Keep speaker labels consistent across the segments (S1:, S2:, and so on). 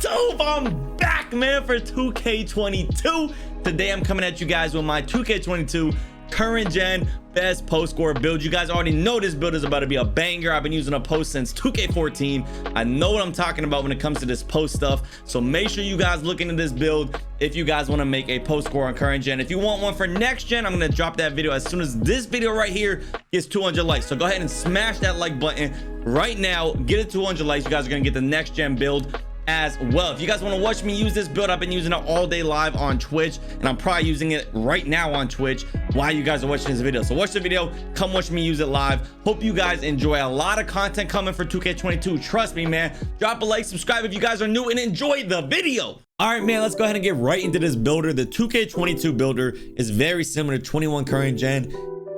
S1: YouTube, I'm back, man, for 2K22. Today I'm coming at you guys with my 2K22 current gen best post score build. You guys already know this build is about to be a banger. I've been using a post since 2K14. I know what I'm talking about when it comes to this post stuff, so make sure you guys look into this build if you guys want to make a post score on current gen. If you want one for next gen, I'm going to drop that video as soon as this video right here gets 200 likes. So go ahead and smash that like button right now. Get it 200 likes. You guys are going to get the next gen build as well. If you guys want to watch me use this build, I've been using it all day live on Twitch, and I'm probably using it right now on Twitch while you guys are watching this video. So watch the video, come watch me use it live. Hope you guys enjoy. A lot of content coming for 2K22. Trust me, man. Drop a like, subscribe if you guys are new, and enjoy the video. All right, man, let's go ahead and get right into this builder. The 2K22 builder is very similar to 21 current gen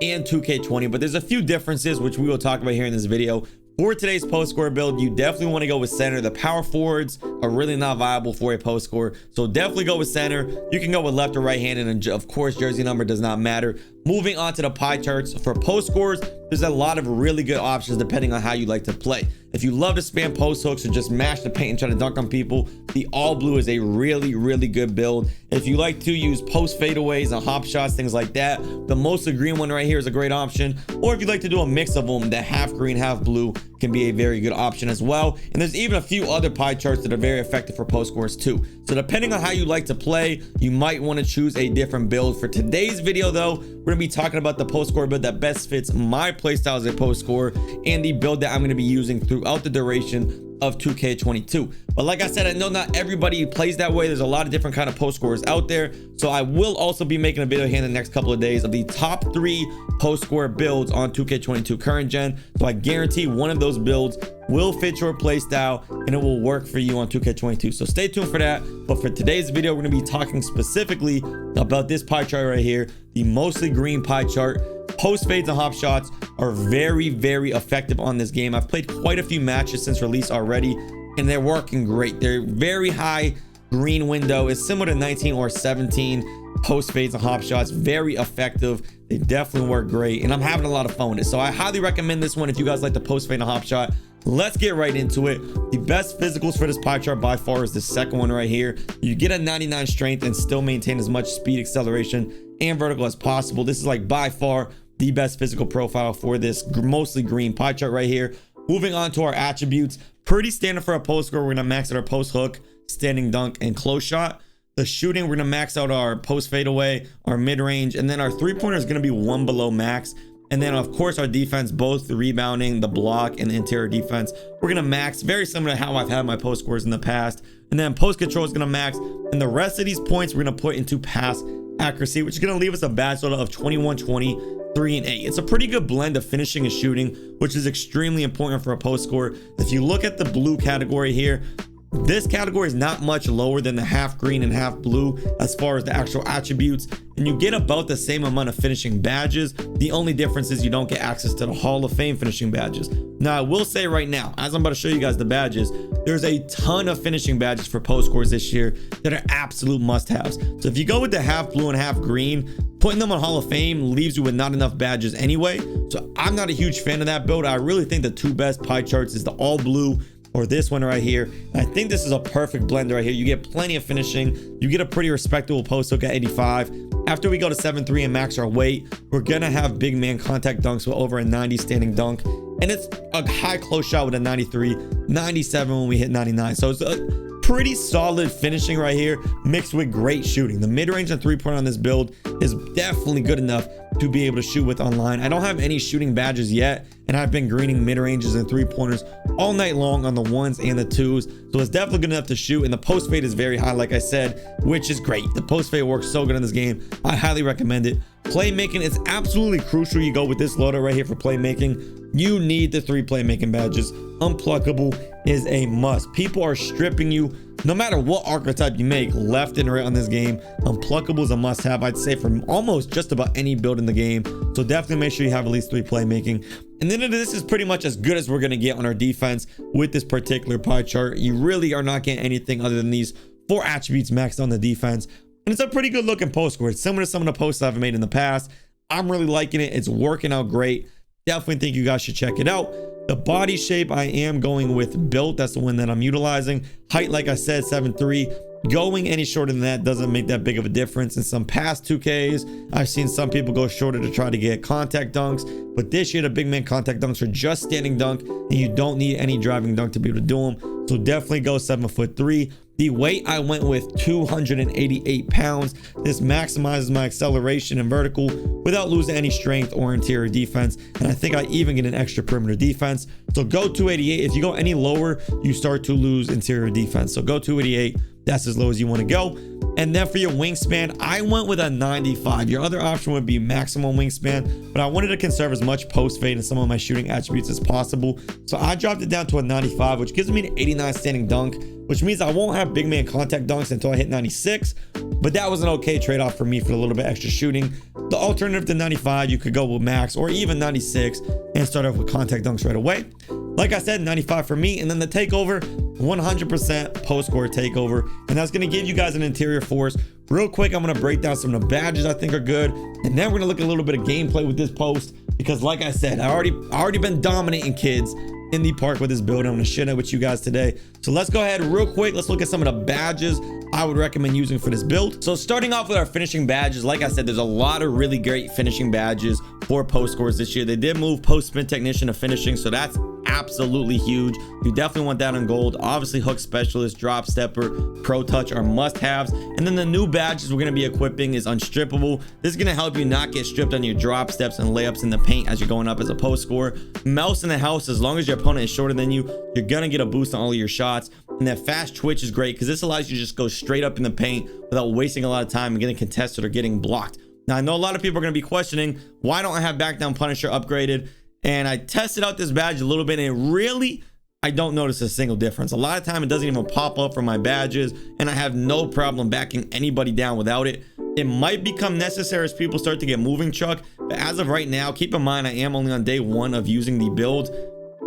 S1: and 2K20, but there's a few differences which we will talk about here in this video. For today's post score build, you definitely want to go with center. The power forwards are really not viable for a post score, so definitely go with center. You can go with left or right hand, and of course jersey number does not matter. Moving on to the pie charts for post scores, there's a lot of really good options depending on how you like to play. If you love to spam post hooks or just mash the paint and try to dunk on people, the all blue is a really good build. If you like to use post fadeaways and hop shots, things like that, the mostly green one right here is a great option. Or if you like to do a mix of them, the half green half blue can be a very good option as well. And there's even a few other pie charts that are very effective for post scores too. So depending on how you like to play, you might want to choose a different build. For today's video though, we're gonna be talking about the post score build that best fits my playstyle as a post scorer, and the build that I'm going to be using throughout the duration of 2K22. But like I said, I know not everybody plays that way. There's a lot of different kind of post scorers out there, so I will also be making a video here in the next couple of days of the top 3 post score builds on 2K22 current gen. So I guarantee one of those builds will fit your play style and it will work for you on 2K22. So stay tuned for that. But for today's video, we're going to be talking specifically about this pie chart right here, the mostly green pie chart. Post fades and hop shots are very effective on this game. I've played quite a few matches since release already, and they're working great. They're very high green window. It's similar to 19 or 17 post fades and hop shots. Very effective. They definitely work great, and I'm having a lot of fun with it. So I highly recommend this one if you guys like the post fade and hop shot. Let's get right into it. The best physicals for this pie chart by far is the second one right here. You get a 99 strength and still maintain as much speed, acceleration, and vertical as possible. This is like by far the best physical profile for this mostly green pie chart right here. Moving on to our attributes, pretty standard for a post score. We're gonna max out our post hook, standing dunk, and close shot. The shooting, we're gonna max out our post fadeaway, our mid range, and then our 3-pointer is gonna be 1 below max. And then of course our defense, both the rebounding, the block, and the interior defense, we're gonna max, very similar to how I've had my post scores in the past. And then post control is gonna max, and the rest of these points we're gonna put into pass accuracy, which is gonna leave us a badge total of 21, 20, 3, and 8. It's a pretty good blend of finishing and shooting, which is extremely important for a post score. If you look at the blue category here, this category is not much lower than the half green and half blue as far as the actual attributes, and you get about the same amount of finishing badges. The only difference is you don't get access to the Hall of Fame finishing badges. Now I will say right now, as I'm about to show you guys the badges, there's a ton of finishing badges for post scores this year that are absolute must-haves. So if you go with the half blue and half green, putting them on Hall of Fame leaves you with not enough badges anyway. So I'm not a huge fan of that build. I really think the 2 best pie charts is the all blue or this one right here. I think this is a perfect blend right here. You get plenty of finishing. You get a pretty respectable post hook at 85. After we go to 7-3 and max our weight, we're gonna have big man contact dunks with over a 90 standing dunk, and it's a high close shot with a 93, 97 when we hit 99. So it's a pretty solid finishing right here, mixed with great shooting. The mid-range and 3-pointer on this build is definitely good enough to be able to shoot with online. I don't have any shooting badges yet, and I've been greening mid-ranges and 3-pointers all night long on the 1s and the 2s, so it's definitely good enough to shoot. And the post fade is very high, like I said, which is great. The post fade works so good in this game. I highly recommend it. Playmaking, it's absolutely crucial you go with this loadout right here for playmaking. You need the 3 playmaking badges. Unpluckable is a must. People are stripping you no matter what archetype you make left and right on this game. Unpluckable is a must have, I'd say, for almost just about any build in the game. So definitely make sure you have at least 3 playmaking. And then this is pretty much as good as we're going to get on our defense with this particular pie chart. You really are not getting anything other than these 4 attributes maxed on the defense. And it's a pretty good looking post score. It's similar to some of the posts I've made in the past. I'm really liking it. It's working out great. Definitely think you guys should check it out. The body shape, I am going with built. That's the one that I'm utilizing. Height, like I said, 7'3". Going any shorter than that doesn't make that big of a difference. In some past 2Ks, I've seen some people go shorter to try to get contact dunks, but this year the big man contact dunks are just standing dunk, and you don't need any driving dunk to be able to do them. So definitely go 7'3". The weight, I went with 288 pounds. This maximizes my acceleration and vertical without losing any strength or interior defense. And I think I even get an extra perimeter defense. So go 288. If you go any lower, you start to lose interior defense. So go 288. That's as low as you want to go. And then for your wingspan, I went with a 95. Your other option would be maximum wingspan, but I wanted to conserve as much post fade and some of my shooting attributes as possible. So I dropped it down to a 95, which gives me an 89 standing dunk, which means I won't have big man contact dunks until I hit 96. But that was an okay trade-off for me for a little bit extra shooting. The alternative to 95, you could go with max or even 96 and start off with contact dunks right away. Like I said, 95 for me. And then the takeover, 100% post-score takeover. And that's going to give you guys an interior force. Real quick, I'm going to break down some of the badges I think are good. And then we're going to look at a little bit of gameplay with this post. Because like I said, I already been dominating kids in the park with this build. I'm going to share it with you guys today. So let's go ahead real quick. Let's look at some of the badges I would recommend using for this build. So starting off with our finishing badges, like I said, there's a lot of really great finishing badges for post scores this year. They did move post spin technician to finishing, so that's absolutely huge. You definitely want that on gold. Obviously hook specialist, drop stepper, pro touch are must-haves. And then the new badges we're going to be equipping is unstrippable. This is going to help you not get stripped on your drop steps and layups in the paint as you're going up as a post scorer. Mouse in the house, as long as your opponent is shorter than you, you're going to get a boost on all of your shots. And that fast twitch is great because this allows you to just go straight up in the paint without wasting a lot of time and getting contested or getting blocked. Now, I know a lot of people are going to be questioning, why don't I have back down Punisher upgraded? And I tested out this badge a little bit, and really, I don't notice a single difference. A lot of time it doesn't even pop up for my badges, and I have no problem backing anybody down without it. It might become necessary as people start to get moving truck, but as of right now, keep in mind I am only on day 1 of using the build,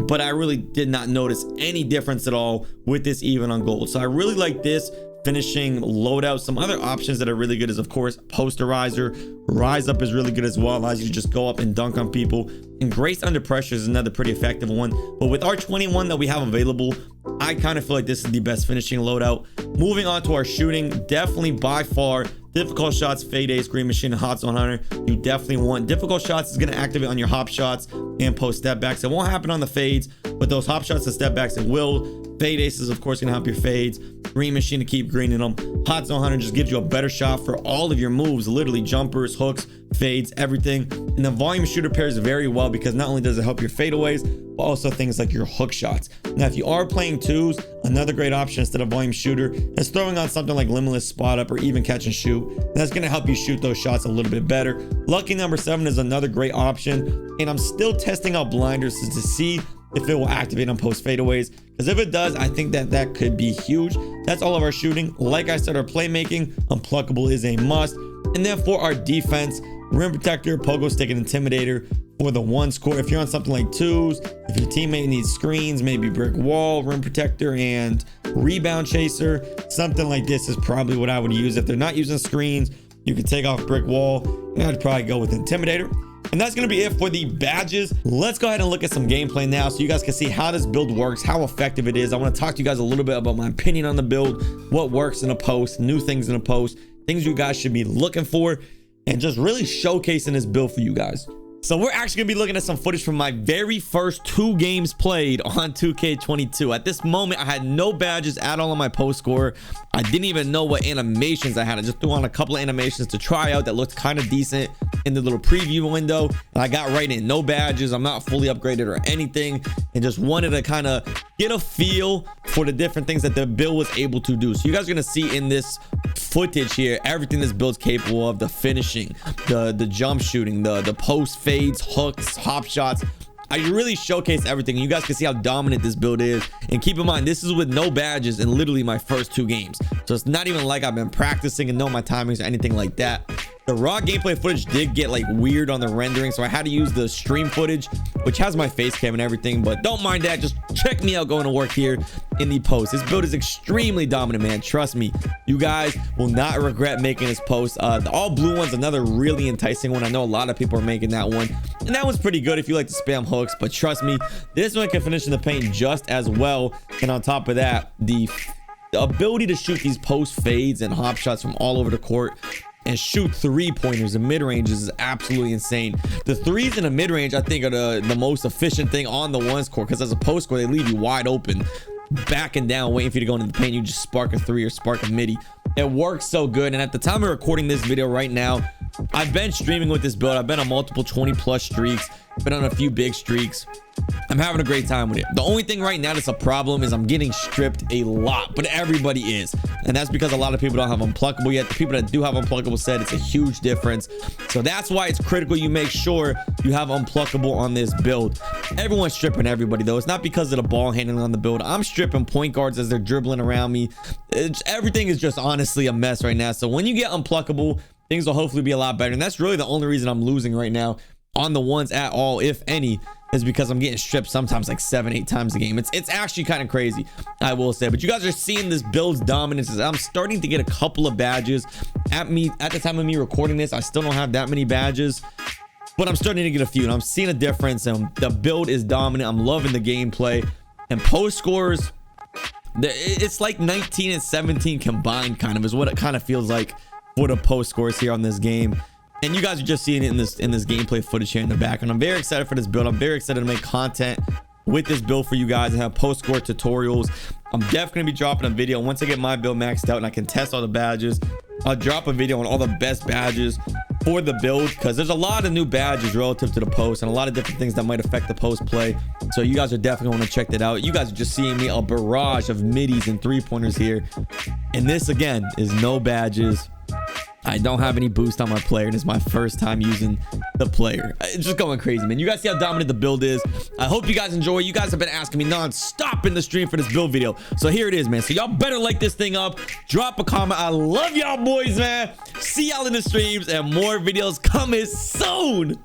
S1: but I really did not notice any difference at all with this even on gold. So I really like this finishing loadout. Some other options that are really good is, of course, posterizer. Rise up is really good as well. Allows you to just go up and dunk on people. And grace under pressure is another pretty effective one. But with our 21 that we have available, I kind of feel like this is the best finishing loadout. Moving on to our shooting, definitely by far difficult shots, fade ace, green machine, and hot zone hunter. You definitely want difficult shots. Is going to activate on your hop shots and post step backs. It won't happen on the fades, but those hop shots and step backs, it will. Fade ace is of course going to help your fades. Green machine to keep greening them. Hot zone hunter just gives you a better shot for all of your moves, literally jumpers, hooks, fades, everything. And the volume shooter pairs very well because not only does it help your fadeaways, but also things like your hook shots. Now, if you are playing twos, another great option instead of volume shooter is throwing on something like limitless spot up or even catch and shoot. That's going to help you shoot those shots a little bit better. Lucky number 7 is another great option, and I'm still testing out blinders to see if it will activate on post fadeaways, because if it does, I think that could be huge. That's all of our shooting. Like I said, our playmaking, unpluckable is a must. And then for our defense, rim protector, pogo stick, and intimidator for the 1 score. If you're on something like 2s, if your teammate needs screens, maybe brick wall, rim protector, and rebound chaser, something like this is probably what I would use. If they're not using screens, you can take off brick wall, and I'd probably go with intimidator. And that's going to be it for the badges. Let's go ahead and look at some gameplay now so you guys can see how this build works, how effective it is. I want to talk to you guys a little bit about my opinion on the build, what works in a post, new things in a post, things you guys should be looking for, and just really showcasing this build for you guys. So we're actually gonna be looking at some footage from my very first 2 games played on 2K22. At this moment, I had no badges at all on my post score. I didn't even know what animations I had. I just threw on a couple of animations to try out that looked kind of decent in the little preview window. And I got right in, no badges. I'm not fully upgraded or anything, and just wanted to kind of get a feel for the different things that the build was able to do. So you guys are gonna see in this footage here everything this build's capable of: the finishing, the jump shooting, the post fades, hooks, hop shots. I really showcase everything. You guys can see how dominant this build is. And keep in mind, this is with no badges in literally my first 2 games. So it's not even like I've been practicing and know my timings or anything like that. The raw gameplay footage did get like weird on the rendering, so I had to use the stream footage, which has my face cam and everything, but don't mind that. Just check me out going to work here in the post. This build is extremely dominant, man. Trust me, you guys will not regret making this post. The all blue one's another really enticing one. I know a lot of people are making that one, and that one's pretty good if you like to spam hooks, but trust me, this one can finish in the paint just as well. And on top of that, the ability to shoot these post fades and hop shots from all over the court and shoot 3-pointers and mid-ranges is absolutely insane. The threes in the mid-range, I think, are the most efficient thing on the ones court, because as a post score, they leave you wide open, backing down, waiting for you to go into the paint. You just spark a three or spark a midi. It works so good. And at the time of recording this video right now, I've been streaming with this build. I've been on multiple 20+ streaks, been on a few big streaks. I'm having a great time with it. The only thing right now that's a problem is I'm getting stripped a lot, but everybody is, and that's because a lot of people don't have unpluckable yet. The people that do have unpluckable said it's a huge difference, so that's why it's critical you make sure you have unpluckable on this build. Everyone's stripping everybody though. It's not because of the ball handling on the build. I'm stripping point guards as they're dribbling around me. Everything is just honestly a mess right now. So when you get unpluckable, things will hopefully be a lot better, and that's really the only reason I'm losing right now on the ones at all, if any, is because I'm getting stripped sometimes like 7-8 times a game. It's actually kind of crazy, I will say. But you guys are seeing this build's dominance. I'm starting to get a couple of badges at the time of me recording this. I still don't have that many badges, but I'm starting to get a few, and I'm seeing a difference, and the build is dominant. I'm loving the gameplay, and post scores, it's like 19 and 17 combined, kind of is what it kind of feels like for the post scores here on this game. And you guys are just seeing it in this gameplay footage here in the background. I'm very excited for this build. I'm very excited to make content with this build for you guys and have post score tutorials. I'm definitely gonna be dropping a video once I get my build maxed out and I can test all the badges. I'll drop a video on all the best badges for the build, because there's a lot of new badges relative to the post and a lot of different things that might affect the post play. So you guys are definitely want to check that out. You guys are just seeing me a barrage of middies and 3-pointers here, and this again is no badges. I don't have any boost on my player, and it's my first time using the player. It's just going crazy, man. You guys see how dominant the build is. I hope you guys enjoy. You guys have been asking me non-stop in the stream for this build video, so here it is, man. So y'all better like this thing up, drop a comment. I love y'all boys, man. See y'all in the streams, and more videos coming soon.